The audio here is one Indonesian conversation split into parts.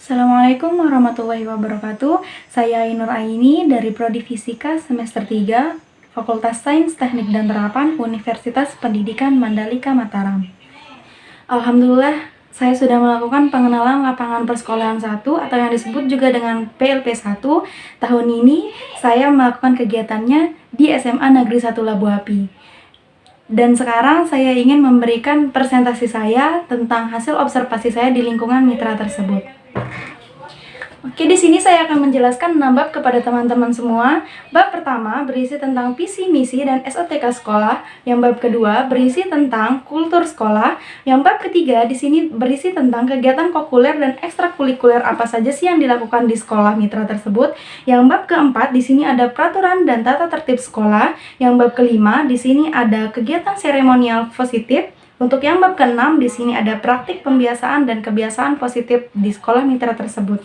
Assalamualaikum warahmatullahi wabarakatuh. Saya Ainur Aini dari Prodi Fisika semester 3, Fakultas Sains Teknik dan Terapan Universitas Pendidikan Mandalika Mataram. Alhamdulillah, saya sudah melakukan pengenalan lapangan persekolahan 1 atau yang disebut juga dengan PLP 1. Tahun ini saya melakukan kegiatannya di SMA Negeri 1 Labu Api. Dan sekarang saya ingin memberikan presentasi saya tentang hasil observasi saya di lingkungan mitra tersebut. Oke, di sini saya akan menjelaskan 6 bab kepada teman-teman semua. Bab pertama berisi tentang visi, misi, dan SOTK sekolah. Yang bab kedua berisi tentang kultur sekolah. Yang bab ketiga di sini berisi tentang kegiatan kokuler dan ekstrakurikuler apa saja sih yang dilakukan di sekolah mitra tersebut. Yang bab keempat di sini ada peraturan dan tata tertib sekolah. Yang bab kelima di sini ada kegiatan seremonial positif. Untuk yang bab keenam di sini ada praktik pembiasaan dan kebiasaan positif di sekolah mitra tersebut.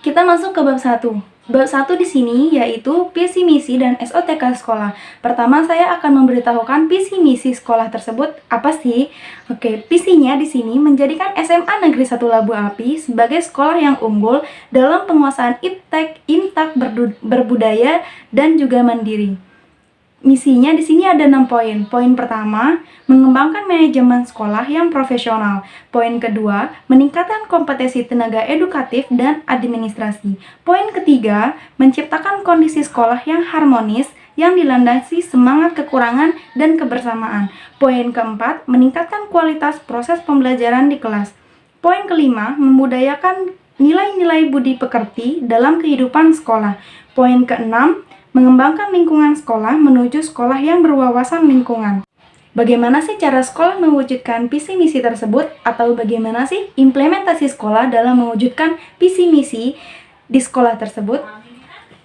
Kita masuk ke bab 1. Bab 1 di sini yaitu visi misi dan SOTK sekolah. Pertama saya akan memberitahukan visi misi sekolah tersebut apa sih? Oke, visinya di sini menjadikan SMA Negeri 1 Labu Api sebagai sekolah yang unggul dalam penguasaan iptek, imtak, berbudaya dan juga mandiri. Misinya di sini ada 6 poin. Poin pertama, mengembangkan manajemen sekolah yang profesional. Poin kedua, meningkatkan kompetensi tenaga edukatif dan administrasi. Poin ketiga, menciptakan kondisi sekolah yang harmonis yang dilandasi semangat kekurangan dan kebersamaan. Poin keempat, meningkatkan kualitas proses pembelajaran di kelas. Poin kelima, membudayakan nilai-nilai budi pekerti dalam kehidupan sekolah. Poin keenam, mengembangkan lingkungan sekolah menuju sekolah yang berwawasan lingkungan. Bagaimana sih cara sekolah mewujudkan visi misi tersebut atau bagaimana sih implementasi sekolah dalam mewujudkan visi misi di sekolah tersebut?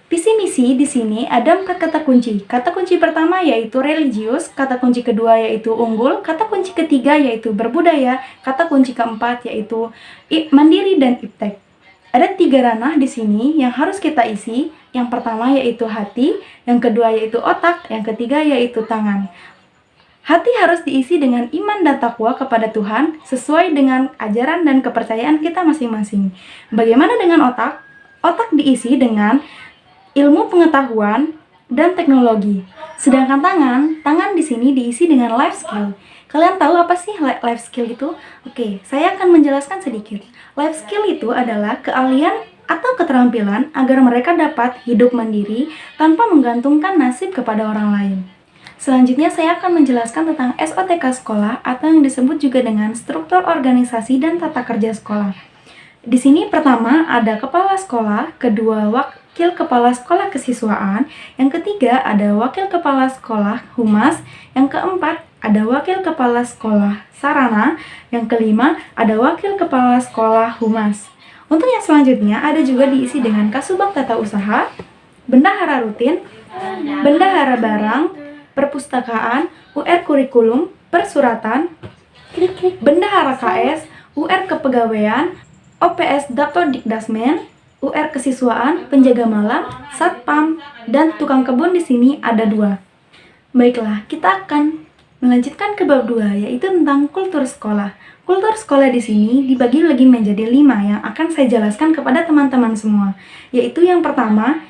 Visi misi di sini ada 4 kata kunci. Kata kunci pertama yaitu religius, kata kunci kedua yaitu unggul, kata kunci ketiga yaitu berbudaya, kata kunci keempat yaitu mandiri dan iptek. Ada 3 ranah di sini yang harus kita isi. Yang pertama yaitu hati, yang kedua yaitu otak, yang ketiga yaitu tangan. Hati harus diisi dengan iman dan takwa kepada Tuhan sesuai dengan ajaran dan kepercayaan kita masing-masing. Bagaimana dengan otak? Otak diisi dengan ilmu pengetahuan dan teknologi. Sedangkan tangan di sini diisi dengan life skill. Kalian tahu apa sih life skill itu? Oke, saya akan menjelaskan sedikit. Life skill itu adalah keahlian atau keterampilan agar mereka dapat hidup mandiri tanpa menggantungkan nasib kepada orang lain. Selanjutnya saya akan menjelaskan tentang SOTK sekolah atau yang disebut juga dengan struktur organisasi dan tata kerja sekolah. Di sini pertama ada kepala sekolah, kedua wakil kepala sekolah kesiswaan, yang ketiga ada wakil kepala sekolah humas, yang keempat ada wakil kepala sekolah sarana, yang kelima ada wakil kepala sekolah humas. Untuk yang selanjutnya ada juga diisi dengan Kasubag Tata Usaha, Bendahara Rutin, Bendahara Barang, Perpustakaan, UR Kurikulum, Persuratan, Bendahara KS, UR Kepegawaian, OPS Daptordikdasmen, UR Kesiswaan, Penjaga Malam, Satpam, dan tukang kebun di sini ada 2. Baiklah, kita akan melanjutkan ke bab 2 yaitu tentang kultur sekolah. Kultur sekolah di sini dibagi lagi menjadi 5 yang akan saya jelaskan kepada teman-teman semua. Yaitu yang pertama,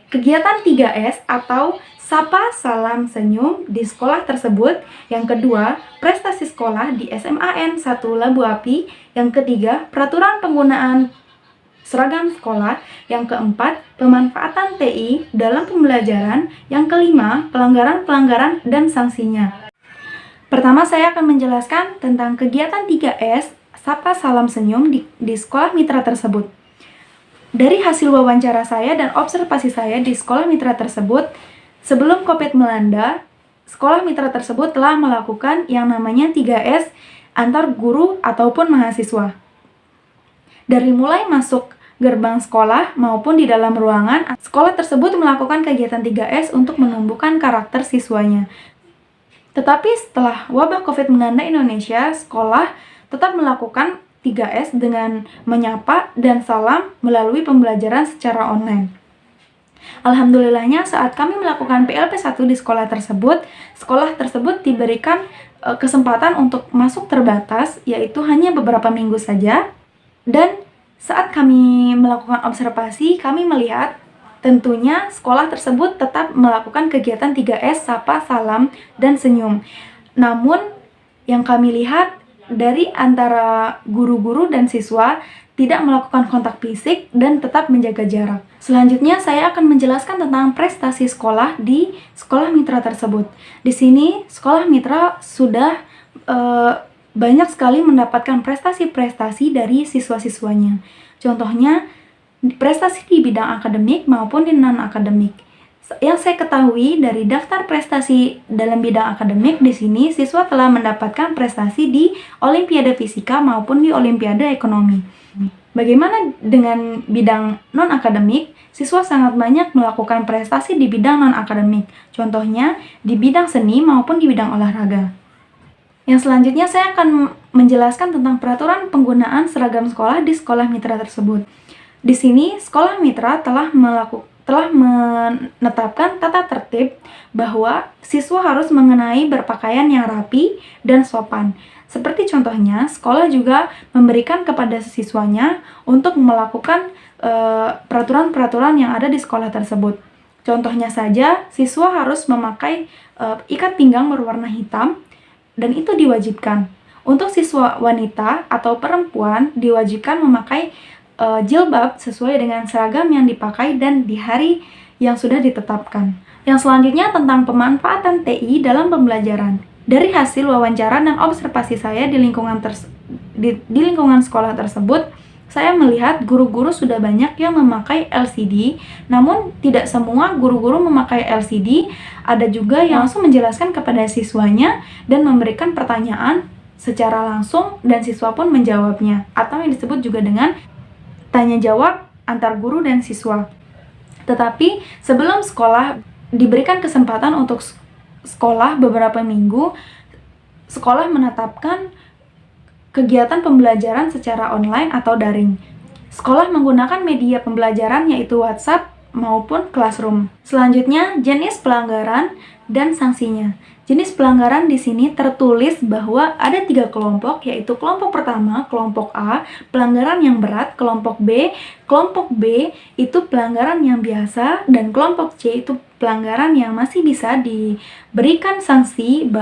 kegiatan 3S atau sapa, salam, senyum di sekolah tersebut. Yang kedua, prestasi sekolah di SMAN 1 Labu Api. Yang ketiga, peraturan penggunaan seragam sekolah. Yang keempat, pemanfaatan TI dalam pembelajaran. Yang kelima, pelanggaran-pelanggaran dan sanksinya. Pertama saya akan menjelaskan tentang kegiatan 3S, sapa, salam, senyum di sekolah mitra tersebut. Dari hasil wawancara saya dan observasi saya di sekolah mitra tersebut, sebelum COVID melanda, sekolah mitra tersebut telah melakukan yang namanya 3S antar guru ataupun mahasiswa. Dari mulai masuk gerbang sekolah maupun di dalam ruangan, sekolah tersebut melakukan kegiatan 3S untuk menumbuhkan karakter siswanya. Tetapi setelah wabah COVID melanda Indonesia, sekolah tetap melakukan 3S dengan menyapa dan salam melalui pembelajaran secara online. Alhamdulillahnya saat kami melakukan PLP 1 di sekolah tersebut diberikan kesempatan untuk masuk terbatas, yaitu hanya beberapa minggu saja, dan Saat kami melakukan observasi, kami melihat tentunya sekolah tersebut tetap melakukan kegiatan 3S, sapa, salam, dan senyum. Namun, yang kami lihat dari antara guru-guru dan siswa tidak melakukan kontak fisik dan tetap menjaga jarak. Selanjutnya, saya akan menjelaskan tentang prestasi sekolah di sekolah mitra tersebut. Di sini, sekolah mitra sudah banyak sekali mendapatkan prestasi-prestasi dari siswa-siswanya. Contohnya, prestasi di bidang akademik maupun di non-akademik. Yang saya ketahui dari daftar prestasi dalam bidang akademik, di sini siswa telah mendapatkan prestasi di Olimpiade Fisika maupun di Olimpiade Ekonomi. Bagaimana dengan bidang non-akademik? Siswa sangat banyak melakukan prestasi di bidang non-akademik. Contohnya, di bidang seni maupun di bidang olahraga. Yang selanjutnya saya akan menjelaskan tentang peraturan penggunaan seragam sekolah di sekolah mitra tersebut. Di sini, sekolah mitra telah menetapkan tata tertib bahwa siswa harus mengenai berpakaian yang rapi dan sopan. Seperti contohnya, sekolah juga memberikan kepada siswanya untuk melakukan peraturan-peraturan yang ada di sekolah tersebut. Contohnya saja, siswa harus memakai ikat pinggang berwarna hitam, dan itu diwajibkan. Untuk siswa wanita atau perempuan diwajibkan memakai jilbab sesuai dengan seragam yang dipakai dan di hari yang sudah ditetapkan. Yang selanjutnya tentang pemanfaatan TI dalam pembelajaran. Dari hasil wawancara dan observasi saya di lingkungan sekolah tersebut, saya melihat guru-guru sudah banyak yang memakai LCD, namun tidak semua guru-guru memakai LCD. Ada juga yang langsung menjelaskan kepada siswanya dan memberikan pertanyaan secara langsung dan siswa pun menjawabnya, atau yang disebut juga dengan tanya jawab antar guru dan siswa. Tetapi sebelum sekolah diberikan kesempatan untuk sekolah beberapa minggu, sekolah menetapkan kegiatan pembelajaran secara online atau daring. Sekolah menggunakan media pembelajaran yaitu WhatsApp maupun Classroom. Selanjutnya, jenis pelanggaran dan sanksinya. Jenis pelanggaran di sini tertulis bahwa ada 3 kelompok, yaitu kelompok pertama, kelompok A, pelanggaran yang berat, kelompok B itu pelanggaran yang biasa, dan kelompok C itu pelanggaran yang masih bisa diberikan sanksi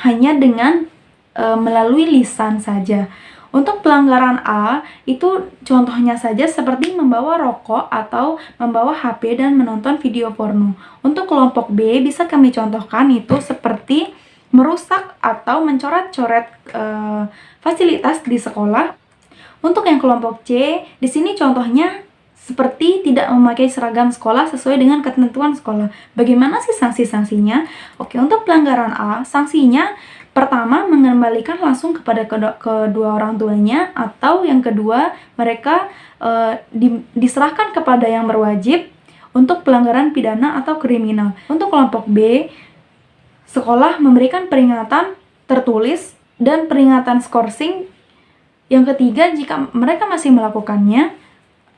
hanya dengan melalui lisan saja. Untuk pelanggaran A, itu contohnya saja seperti membawa rokok atau membawa HP dan menonton video porno. Untuk kelompok B, bisa kami contohkan itu seperti merusak atau mencoret-coret fasilitas di sekolah. Untuk yang kelompok C, di sini contohnya seperti tidak memakai seragam sekolah sesuai dengan ketentuan sekolah. Bagaimana sih sanksi-sanksinya? Oke, untuk pelanggaran A, sanksinya pertama, mengembalikan langsung kepada kedua orang tuanya, atau yang kedua, mereka diserahkan kepada yang berwajib untuk pelanggaran pidana atau kriminal. Untuk kelompok B, sekolah memberikan peringatan tertulis dan peringatan skorsing. Yang ketiga, jika mereka masih melakukannya,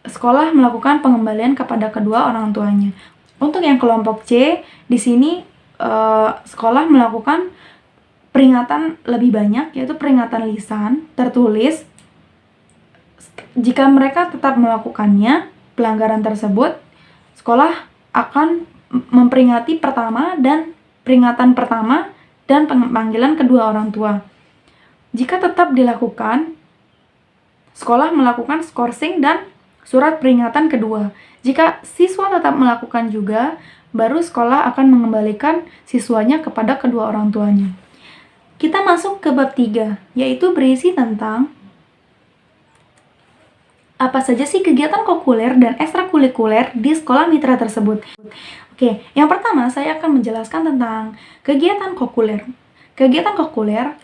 sekolah melakukan pengembalian kepada kedua orang tuanya. Untuk yang kelompok C, di sini sekolah melakukan peringatan lebih banyak, yaitu peringatan lisan tertulis. Jika mereka tetap melakukannya, pelanggaran tersebut, sekolah akan memperingati peringatan pertama dan pemanggilan kedua orang tua. Jika tetap dilakukan, sekolah melakukan skorsing dan surat peringatan kedua. Jika siswa tetap melakukan juga, baru sekolah akan mengembalikan siswanya kepada kedua orang tuanya. Kita masuk ke bab 3, yaitu berisi tentang apa saja sih kegiatan kokuler dan ekstrakurikuler di sekolah mitra tersebut. Oke, yang pertama saya akan menjelaskan tentang kegiatan kokuler. Kegiatan kokuler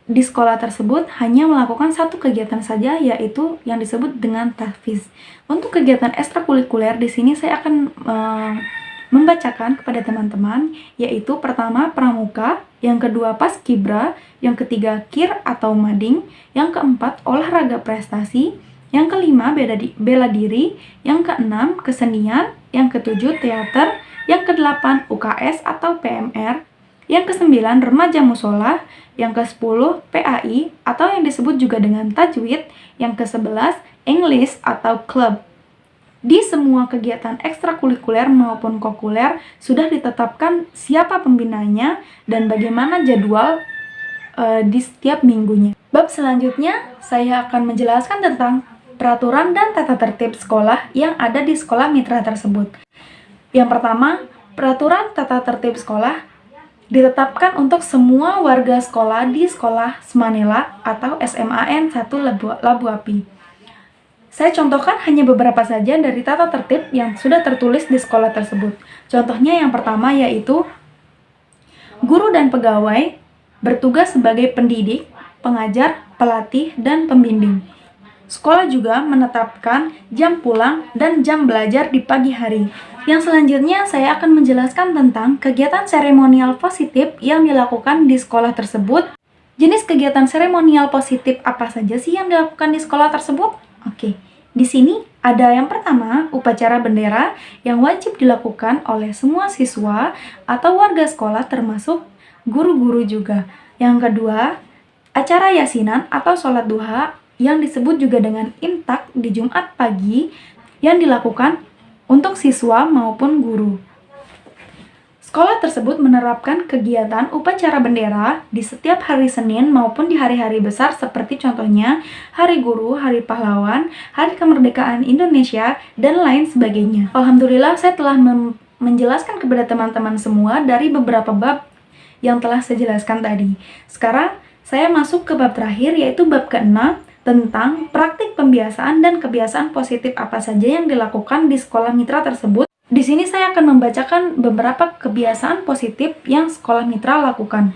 di sekolah tersebut hanya melakukan satu kegiatan saja, yaitu yang disebut dengan tahfiz. Untuk kegiatan ekstrakurikuler di sini saya akan membacakan kepada teman-teman, yaitu pertama pramuka, yang kedua paskibra, yang ketiga kir atau mading, yang keempat olahraga prestasi, yang kelima bela diri, yang keenam kesenian, yang ketujuh teater, yang kedelapan UKS atau PMR, Yang ke-9, remaja musola. Yang ke-10, PAI atau yang disebut juga dengan tajwid. Yang ke-11, English atau club. Di semua kegiatan ekstrakurikuler maupun kokuler sudah ditetapkan siapa pembinanya dan bagaimana jadwal di setiap minggunya. Bab selanjutnya, saya akan menjelaskan tentang peraturan dan tata tertib sekolah yang ada di sekolah mitra tersebut. Yang pertama, peraturan tata tertib sekolah ditetapkan untuk semua warga sekolah di Sekolah Semanila atau SMAN 1 Labu Api. Saya contohkan hanya beberapa saja dari tata tertib yang sudah tertulis di sekolah tersebut. Contohnya yang pertama yaitu guru dan pegawai bertugas sebagai pendidik, pengajar, pelatih, dan pembimbing. Sekolah juga menetapkan jam pulang dan jam belajar di pagi hari. Yang selanjutnya saya akan menjelaskan tentang kegiatan seremonial positif yang dilakukan di sekolah tersebut. Jenis kegiatan seremonial positif apa saja sih yang dilakukan di sekolah tersebut? Oke, di sini ada yang pertama, upacara bendera yang wajib dilakukan oleh semua siswa atau warga sekolah termasuk guru-guru juga. Yang kedua, acara yasinan atau sholat duha yang disebut juga dengan imtak di Jumat pagi yang dilakukan untuk siswa maupun guru. Sekolah tersebut menerapkan kegiatan upacara bendera di setiap hari Senin maupun di hari-hari besar seperti contohnya Hari Guru, Hari Pahlawan, Hari Kemerdekaan Indonesia, dan lain sebagainya. Alhamdulillah saya telah menjelaskan kepada teman-teman semua dari beberapa bab yang telah saya jelaskan tadi. Sekarang saya masuk ke bab terakhir yaitu bab ke-6 tentang praktik pembiasaan dan kebiasaan positif apa saja yang dilakukan di sekolah mitra tersebut. Di sini saya akan membacakan beberapa kebiasaan positif yang sekolah mitra lakukan.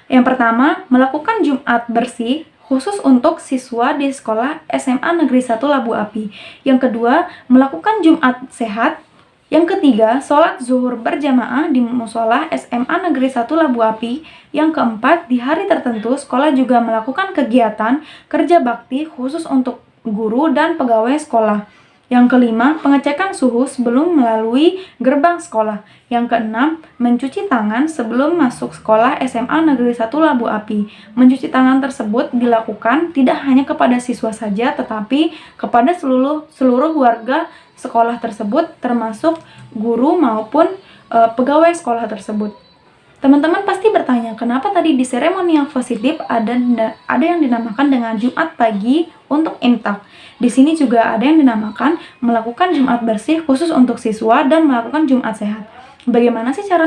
Yang pertama, melakukan Jumat bersih khusus untuk siswa di sekolah SMA Negeri 1 Labu Api. Yang kedua, melakukan Jumat sehat. Yang ketiga, sholat zuhur berjamaah di musola SMA Negeri 1 Labu Api. Yang keempat, di hari tertentu sekolah juga melakukan kegiatan kerja bakti khusus untuk guru dan pegawai sekolah. Yang kelima, pengecekan suhu sebelum melalui gerbang sekolah. Yang keenam, mencuci tangan sebelum masuk sekolah SMA Negeri 1 Labu Api. Mencuci tangan tersebut dilakukan tidak hanya kepada siswa saja, tetapi kepada seluruh warga sekolah tersebut, termasuk guru maupun pegawai sekolah tersebut. Teman-teman pasti bertanya, kenapa tadi di seremonial positif ada yang dinamakan dengan Jumat pagi untuk imtak. Di sini juga ada yang dinamakan melakukan Jumat bersih khusus untuk siswa dan melakukan Jumat sehat. Bagaimana sih cara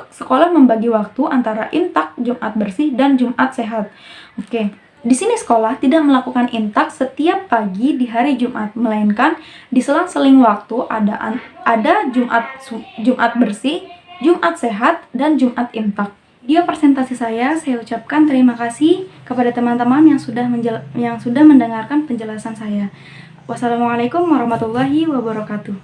sekolah membagi waktu antara imtak, Jumat bersih, dan Jumat sehat? Oke. Di sini sekolah tidak melakukan imtak setiap pagi di hari Jumat, melainkan di selang-seling waktu ada Jumat bersih, Jumat sehat, dan Jumat imtak. Dia presentasi saya ucapkan terima kasih kepada teman-teman yang sudah mendengarkan penjelasan saya. Wassalamualaikum warahmatullahi wabarakatuh.